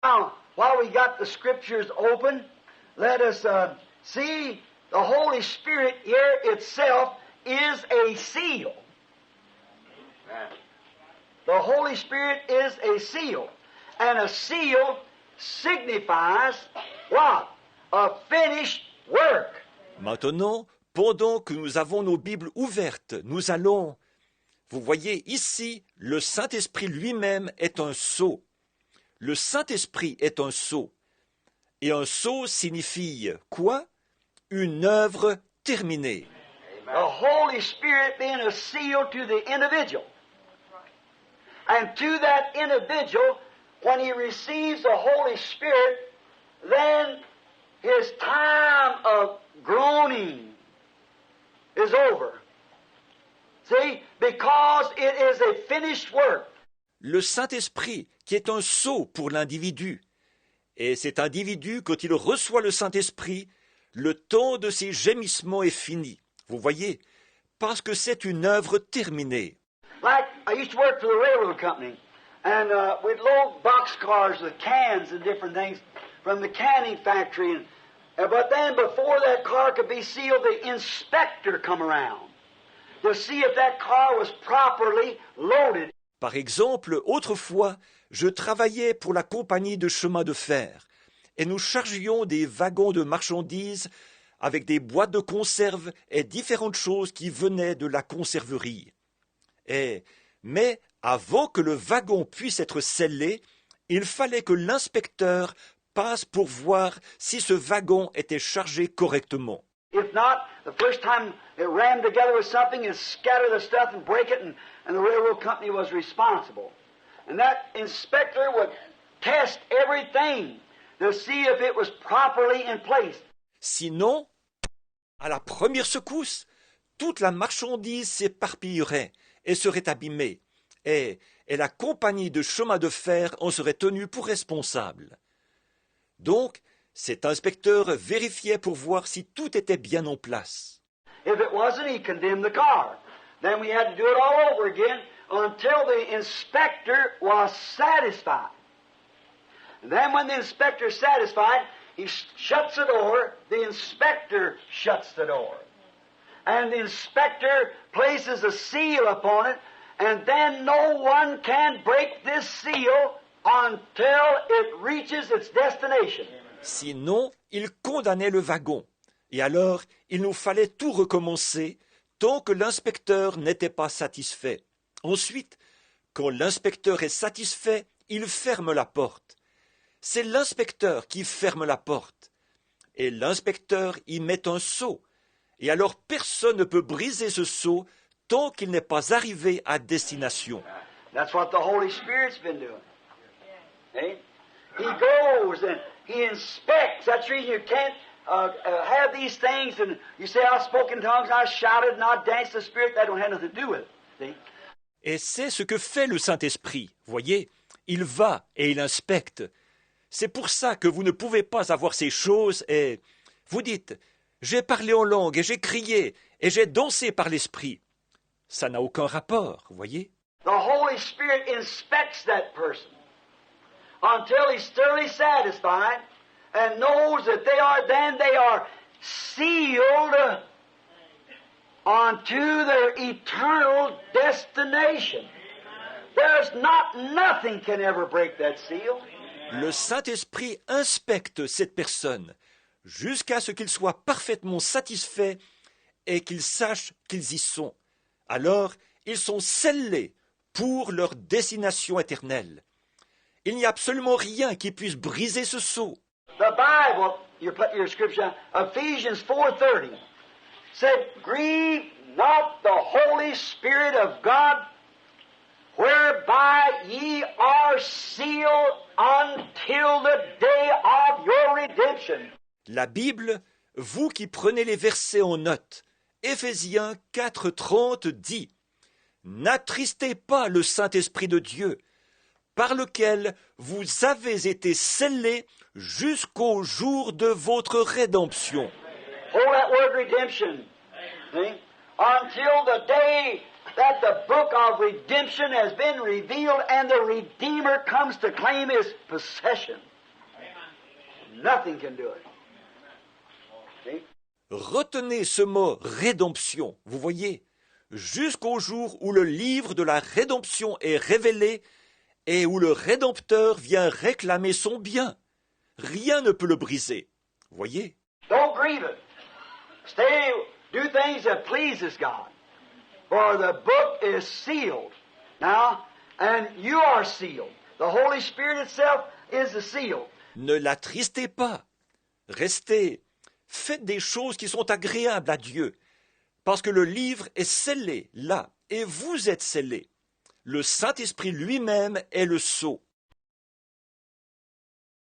Now, while we got the scriptures open, let us see the Holy Spirit here itself is a seal. The Holy Spirit is a seal. And a seal signifies what? A finished work. Maintenant, pendant que nous avons nos Bibles ouvertes, nous allons... Vous voyez ici, le Saint-Esprit lui-même est un sceau. Le Saint-Esprit est un sceau. Et un sceau signifie quoi? Une œuvre terminée. The Holy Spirit being a seal to the individual. And to that individual, when he receives the Holy Spirit, then his time of groaning is over. See, because it is a finished work. Le Saint-Esprit, qui est un sceau pour l'individu. Et cet individu, quand il reçoit le Saint-Esprit, le temps de ses gémissements est fini. Vous voyez, parce que c'est une œuvre terminée. Like, I used to work for the railroad company, and we'd load boxcars with cans and different things from the canning factory. But then before that car could be sealed, the inspector come around to see if that car was properly loaded. Par exemple, autrefois, je travaillais pour la compagnie de chemin de fer et nous chargions des wagons de marchandises avec des boîtes de conserve et différentes choses qui venaient de la conserverie. Mais avant que le wagon puisse être scellé, il fallait que l'inspecteur passe pour voir si ce wagon était chargé correctement. If not, the first time it rammed together with something, it'd scatter the stuff and break it, and the railroad company was responsible. And that inspector would test everything to see if it was properly in place. Sinon, à la première secousse, toute la marchandise s'éparpillerait et serait abîmée, et la compagnie de chemin de fer en serait tenue pour responsable. Donc, cet inspecteur vérifiait pour voir si tout était bien en place. If it wasn't, he condemned the car. Then we had to do it all over again until the inspector was satisfied. And then when the inspector is satisfied, he shuts the door, the inspector shuts the door. And the inspector places a seal upon it, and then no one can break this seal until it reaches its destination. Sinon, il condamnait le wagon. Et alors, il nous fallait tout recommencer tant que l'inspecteur n'était pas satisfait. Ensuite, quand l'inspecteur est satisfait, il ferme la porte. C'est l'inspecteur qui ferme la porte. Et l'inspecteur y met un sceau. Et alors personne ne peut briser ce sceau tant qu'il n'est pas arrivé à destination. That's what the Holy Spirit's been doing. Eh? He goes and he inspects. That's the reason you can't have these things and you say, I spoke in tongues, I shouted, and I danced the Spirit. That don't have nothing to do with it. See? Et c'est ce que fait le Saint-Esprit. Voyez, il va et il inspecte. C'est pour ça que vous ne pouvez pas avoir ces choses et vous dites, j'ai parlé en langue et j'ai crié et j'ai dansé par l'Esprit. Ça n'a aucun rapport, voyez. The Holy Spirit inspects that person until he's thoroughly satisfied and knows that they are sealed unto their eternal destination. There's nothing can ever break that seal. Le Saint-Esprit inspecte cette personne jusqu'à ce qu'il soit parfaitement satisfait et qu'il sache qu'ils y sont. Alors, ils sont scellés pour leur destination éternelle. Il n'y a absolument rien qui puisse briser ce sceau. The Bible, your scripture, Ephesians 4:30, said, Grieve not the Holy Spirit of God, whereby ye are sealed until the day of your redemption. La Bible, vous qui prenez les versets en note, Éphésiens 4:30 dit « N'attristez pas le Saint-Esprit de Dieu, par lequel vous avez été scellés jusqu'au jour de votre rédemption. » Oh, that word redemption. See? Until the day that the book of redemption has been revealed and the Redeemer comes to claim his possession. Nothing can do it. See? Retenez ce mot rédemption, vous voyez, jusqu'au jour où le livre de la rédemption est révélé et où le Rédempteur vient réclamer son bien. Rien ne peut le briser. Voyez? Don't grieve it. Stay, do things that pleases God. For the book is sealed. Now, and you are sealed. The Holy Spirit itself is the seal. Ne l'attristez pas. Restez. Faites des choses qui sont agréables à Dieu. Parce que le livre est scellé là, et vous êtes scellés. Le Saint-Esprit lui-même est le sceau.